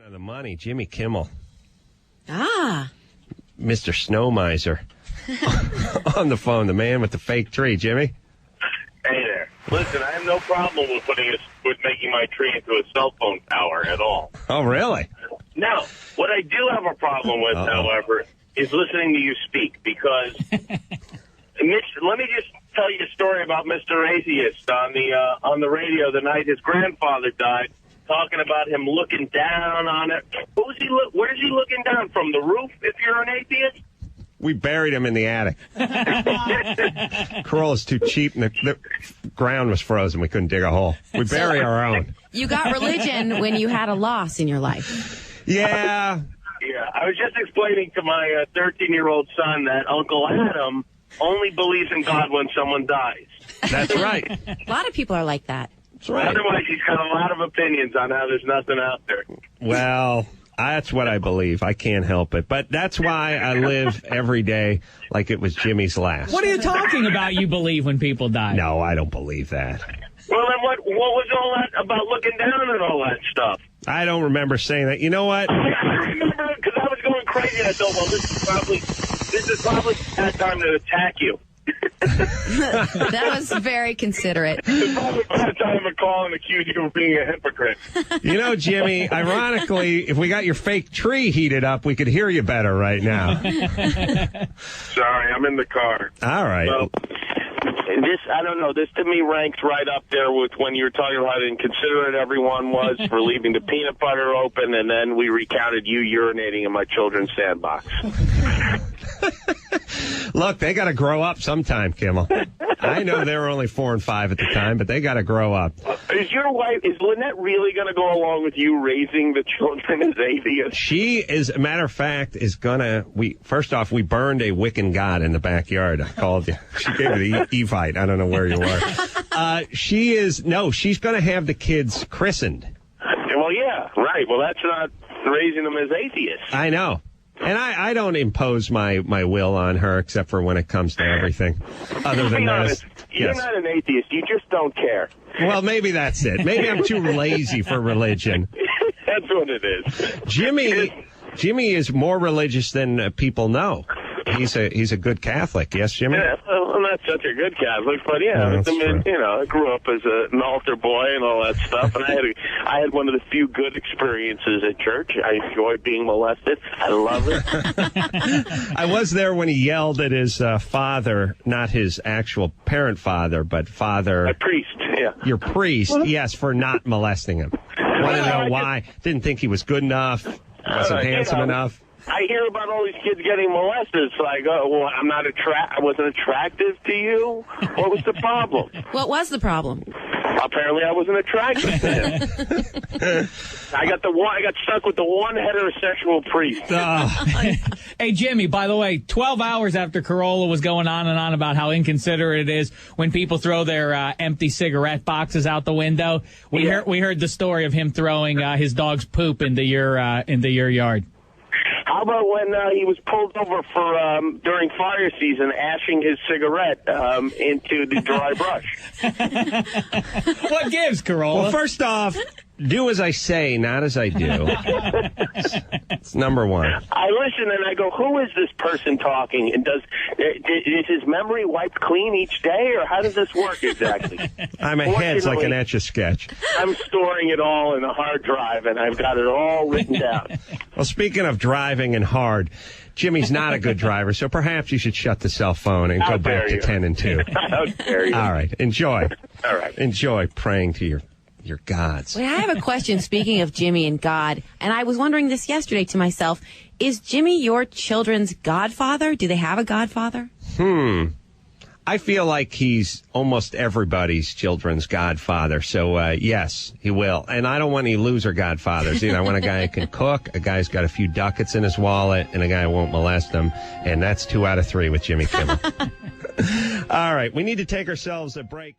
on the money, Jimmy Kimmel. Ah. Mr. Snow Miser. On the phone, the man with the fake tree. Jimmy? Hey there. Listen, I have no problem with making my tree into a cell phone tower at all. Oh, really? No. What I do have a problem with, however, is listening to you speak, because let me just tell you a story about Mr. Atheist on the radio the night his grandfather died, talking about him looking down on it. Where's he looking down from? The roof, if you're an atheist? We buried him in the attic. Carolla's too cheap, and the ground was frozen. We couldn't dig a hole. We bury our own. You got religion when you had a loss in your life. Yeah. Yeah, I was just explaining to my 13-year-old son that Uncle Adam only believes in God when someone dies. That's right. A lot of people are like that. That's right. Otherwise, he's got a lot of opinions on how there's nothing out there. Well, that's what I believe. I can't help it. But that's why I live every day like it was Jimmy's last. What are you talking about you believe when people die? No, I don't believe that. Well, then what was all that about looking down and all that stuff? I don't remember saying that. You know what? I remember, because I was going crazy. I thought, well, this is probably that time to attack you. That was very considerate. It's probably bad time to call and accuse you of being a hypocrite. You know, Jimmy, ironically, if we got your fake tree heated up, we could hear you better right now. Sorry, I'm in the car. All right. Well, I don't know, this to me ranks right up there with when you were talking about how inconsiderate everyone was for leaving the peanut butter open, and then we recounted you urinating in my children's sandbox. Look, they got to grow up sometime, Kimmel. I know they were only 4 and 5 at the time, but they got to grow up. Is Lynette really going to go along with you raising the children as atheists? She, as a matter of fact, is going to... First off, we burned a Wiccan god in the backyard. I called you. She gave me the Evite. I don't know where you were. She's going to have the kids christened. Well, yeah, right. Well, that's not raising them as atheists. I know. And I don't impose my will on her, except for when it comes to everything. Other than that, you're not an atheist. You just don't care. Well, maybe that's it. Maybe I'm too lazy for religion. That's what it is. Jimmy is more religious than people know. He's a good Catholic. Yes, Jimmy? Yeah, well, I'm not such a good Catholic, but yeah, I grew up as an altar boy and all that stuff, and I had one of the few good experiences at church. I enjoyed being molested. I love it. I was there when he yelled at his father, not his actual parent father, but father... A priest, yeah. Your priest, yes, for not molesting him. Want to know why? Didn't think he was good enough, wasn't handsome enough. I hear about all these kids getting molested. It's like, oh, well, I wasn't attractive to you? What was the problem? What was the problem? Apparently I wasn't attractive to him. I got stuck with the one heterosexual priest. Hey, Jimmy, by the way, 12 hours after Carolla was going on and on about how inconsiderate it is when people throw their empty cigarette boxes out the window, we heard the story of him throwing his dog's poop into your yard. How about when he was pulled over for during fire season, ashing his cigarette into the dry brush? What gives, Carolla? Well, first off, do as I say, not as I do. It's number one. I listen and I go, who is this person talking? And is his memory wiped clean each day, or how does this work exactly? I'm a heads like an Etch-a-Sketch. I'm storing it all in a hard drive, and I've got it all written down. Well, speaking of driving and hard, Jimmy's not a good driver, so perhaps you should shut the cell phone and go back to 10 and 2. How dare you? All right. Enjoy. All right. Enjoy praying to your gods. Wait, I have a question, speaking of Jimmy and God, and I was wondering this yesterday to myself. Is Jimmy your children's godfather? Do they have a godfather? I feel like he's almost everybody's children's godfather, so yes, he will. And I don't want any loser godfathers either. I want a guy who can cook, a guy who's got a few ducats in his wallet, and a guy who won't molest them. And that's 2 out of 3 with Jimmy Kimmel. All right, we need to take ourselves a break.